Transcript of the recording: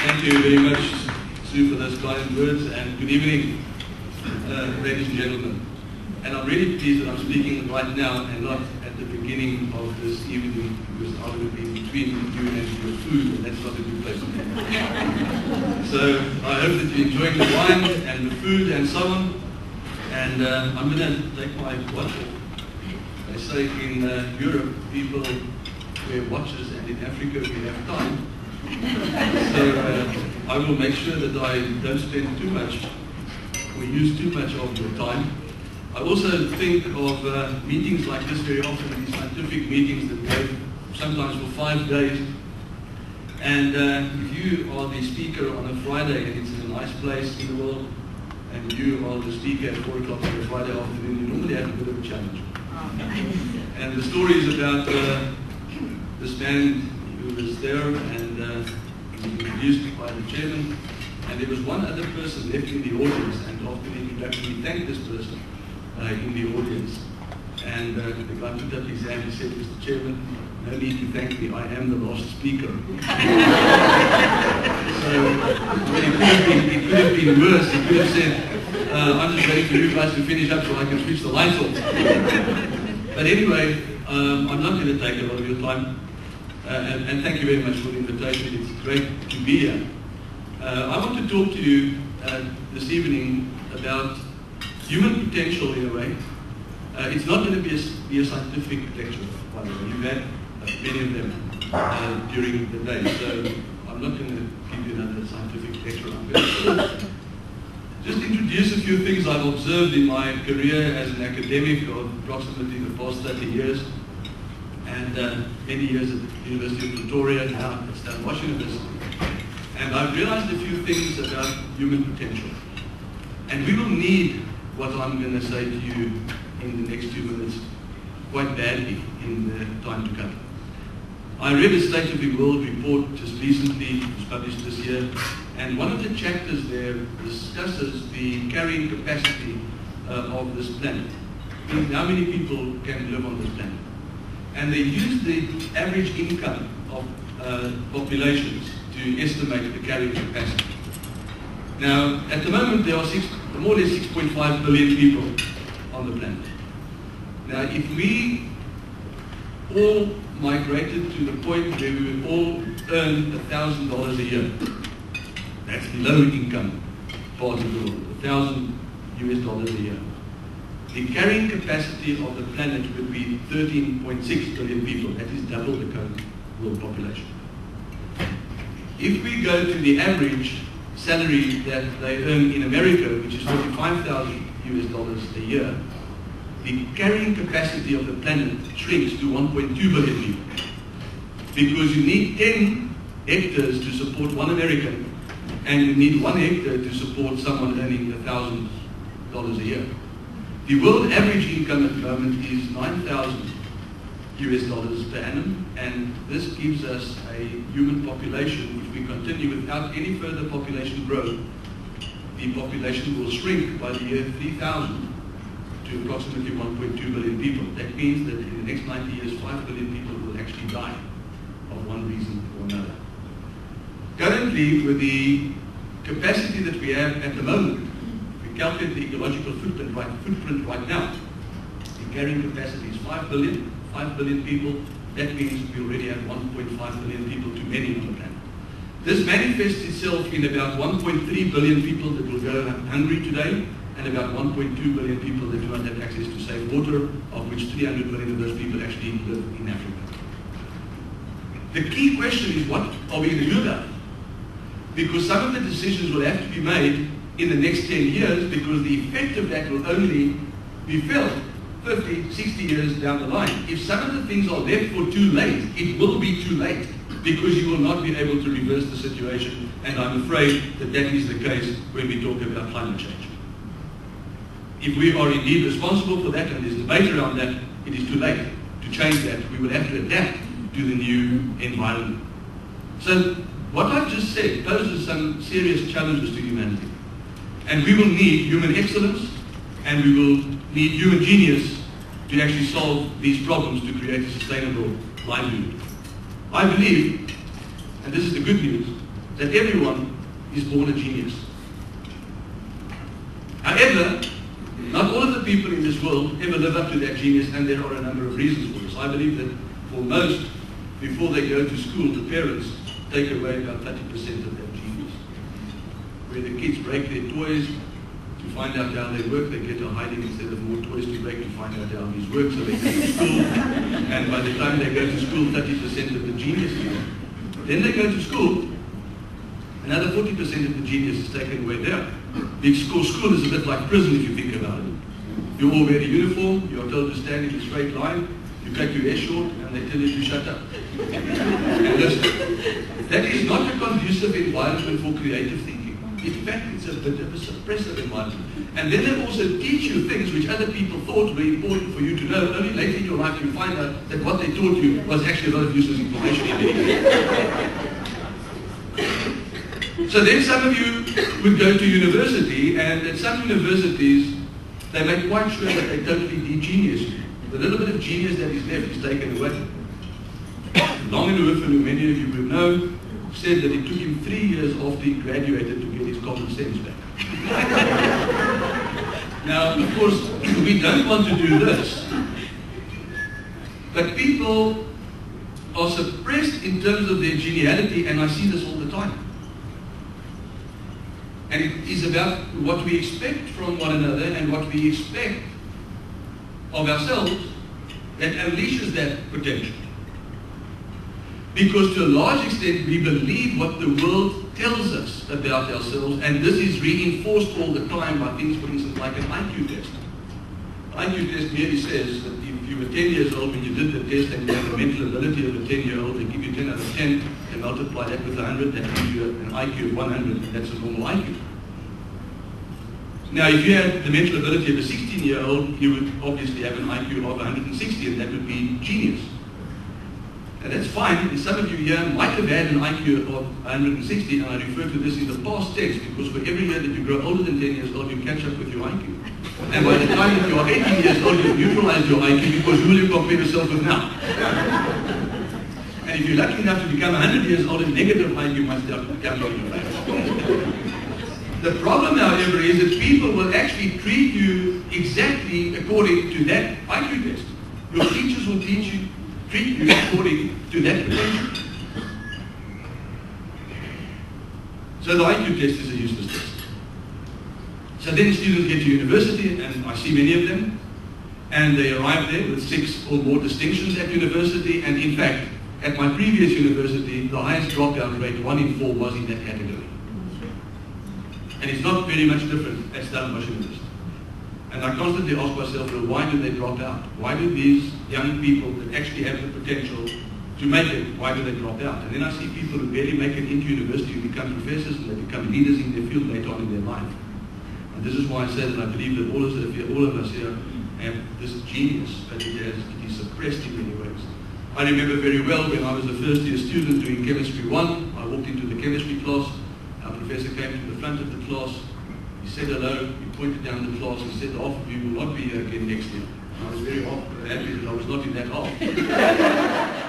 Thank you very much, Sue, for those kind words, and good evening, ladies and gentlemen. And I'm really pleased that I'm speaking right now and not at the beginning of this evening, because I would have been between you and your food, and that's not a good place to be. So I hope that you're enjoying the wine and the food and so on. And I'm going to take my watch off. They say in Europe, people wear watches, and in Africa we have time. So I will make sure that I don't spend too much or use too much of your time. I also think of meetings like this very often, these scientific meetings that go sometimes for 5 days. And if you are the speaker on a Friday and it's in a nice place in the world, and you are the speaker at 4 o'clock on a Friday afternoon, you normally have a bit of a challenge. And the story is about this man who was there and he was introduced by the chairman, and there was one other person left in the audience, and after the introduction he thanked this person in the audience. And the guy put up his hand and said, "Mr. Chairman, no need to thank me, I am the last speaker." So it could have been worse. He could have said, "I'm just waiting for you guys to finish up so I can switch the lights off." But anyway, I'm not going to take a lot of your time. And thank you very much for the invitation. It's great to be here. I want to talk to you this evening about human potential in a way. It's not going to be a scientific lecture, by the way. You've had many of them during the day, so I'm not going to give you another scientific lecture. I'm going to just introduce a few things I've observed in my career as an academic of approximately the past 30 years. And many years at the University of Pretoria, now at Stellenbosch University. And I've realized a few things about human potential. And we will need what I'm going to say to you in the next few minutes quite badly in the time to come. I read a State of the World report just recently, it was published this year, and one of the chapters there discusses the carrying capacity of this planet. How many people can live on this planet? And they use the average income of populations to estimate the carrying capacity. Now, at the moment, there are more or less 6.5 billion people on the planet. Now, if we all migrated to the point where we would all earn $1,000 a year, that's the low income part of the world, $1,000 a year. The carrying capacity of the planet would be 13.6 billion people. That is double the current world population. If we go to the average salary that they earn in America, which is $45,000 a year, the carrying capacity of the planet shrinks to 1.2 billion people. Because you need 10 hectares to support one American, and you need 1 hectare to support someone earning $1,000 a year. The world average income at the moment is $9,000 per annum, and this gives us a human population. If we continue without any further population growth, the population will shrink by the year 3000 to approximately 1.2 billion people. That means that in the next 90 years, 5 billion people will actually die of one reason or another. Currently, with the capacity that we have at the moment, calculate the ecological footprint right now. The carrying capacity is 5 billion people. That means we already have 1.5 billion people too many on the planet. This manifests itself in about 1.3 billion people that will go hungry today, and about 1.2 billion people that do not have access to safe water, of which 300 million of those people actually live in Africa. The key question is, what are we going to do about it? Because some of the decisions will have to be made in the next 10 years, because the effect of that will only be felt 50, 60 years down the line. If some of the things are left for too late, it will be too late, because you will not be able to reverse the situation, and I'm afraid that that is the case when we talk about climate change. If we are indeed responsible for that, and there's debate around that, it is too late to change that. We will have to adapt to the new environment. So what I've just said poses some serious challenges to humanity. And we will need human excellence, and we will need human genius to actually solve these problems to create a sustainable livelihood. I believe, and this is the good news, that everyone is born a genius. However, not all of the people in this world ever live up to that genius, and there are a number of reasons for this. I believe that for most, before they go to school, the parents take away about 30% of that genius. Where the kids break their toys to find out how they work, they get a hiding instead of more toys to break to find out how these work, so they go to school, and by the time they go to school, 30% of the genius is gone. Then they go to school, another 40% of the genius is taken away there. Because school is a bit like prison if you think about it. You all wear a uniform, you are told to stand in a straight line, you cut your hair short, and they tell you to shut up. And listen, that is not a conducive environment for creative thinking. In fact, it's a bit of a suppressive environment. And then they also teach you things which other people thought were important for you to know. Only later in your life you find out that what they taught you was actually a lot of useless information. So then some of you would go to university, and at some universities, they make quite sure that they totally de-genius you. The little bit of genius that is left is taken away. Longenhoven, who many of you would know, said that it took him 3 years after he graduated to get his common sense back. Now, of course, we don't want to do this, but people are suppressed in terms of their geniality, and I see this all the time. And it is about what we expect from one another and what we expect of ourselves that unleashes that potential. Because to a large extent we believe what the world tells us about ourselves, and this is reinforced all the time by things, for instance, like an IQ test. The IQ test merely says that if you were 10 years old when you did the test and you have the mental ability of a 10-year-old, they give you 10 out of 10, and multiply that with 100, that gives you an IQ of 100, and that's a normal IQ. Now, if you had the mental ability of a 16-year-old, you would obviously have an IQ of 160, and that would be genius. And that's fine, and some of you here might have had an IQ of 160, and I refer to this in the past tense, because for every year that you grow older than 10 years old, you catch up with your IQ. And by the time that you are 18 years old, you've neutralized your IQ, because who will you compare yourself with now? And if you're lucky enough to become 100 years old, a negative IQ might start coming in your face. The problem, however, is that people will actually treat you exactly according to that IQ test. Your teachers will treat you according to that potential. So the IQ test is a useless test. So then students get to university, and I see many of them, and they arrive there with 6 or more distinctions at university, and in fact, at my previous university, the highest dropout rate, 1 in 4, was in that category. And it's not very much different at Stellenbosch University. And I constantly ask myself, well, why do they drop out? Why do these young people that actually have the potential to make it, why do they drop out? And then I see people who barely make it into university who become professors, and they become leaders in their field later on in their life. And this is why I say that I believe that all of us here have this genius, but it is suppressed in many ways. I remember very well when I was a first year student doing Chemistry 1, I walked into the chemistry class. Our professor came to the front of the class, he said hello, he pointed down the class and said, half of you will not be here again next year. And I was very happy that I was not in that half.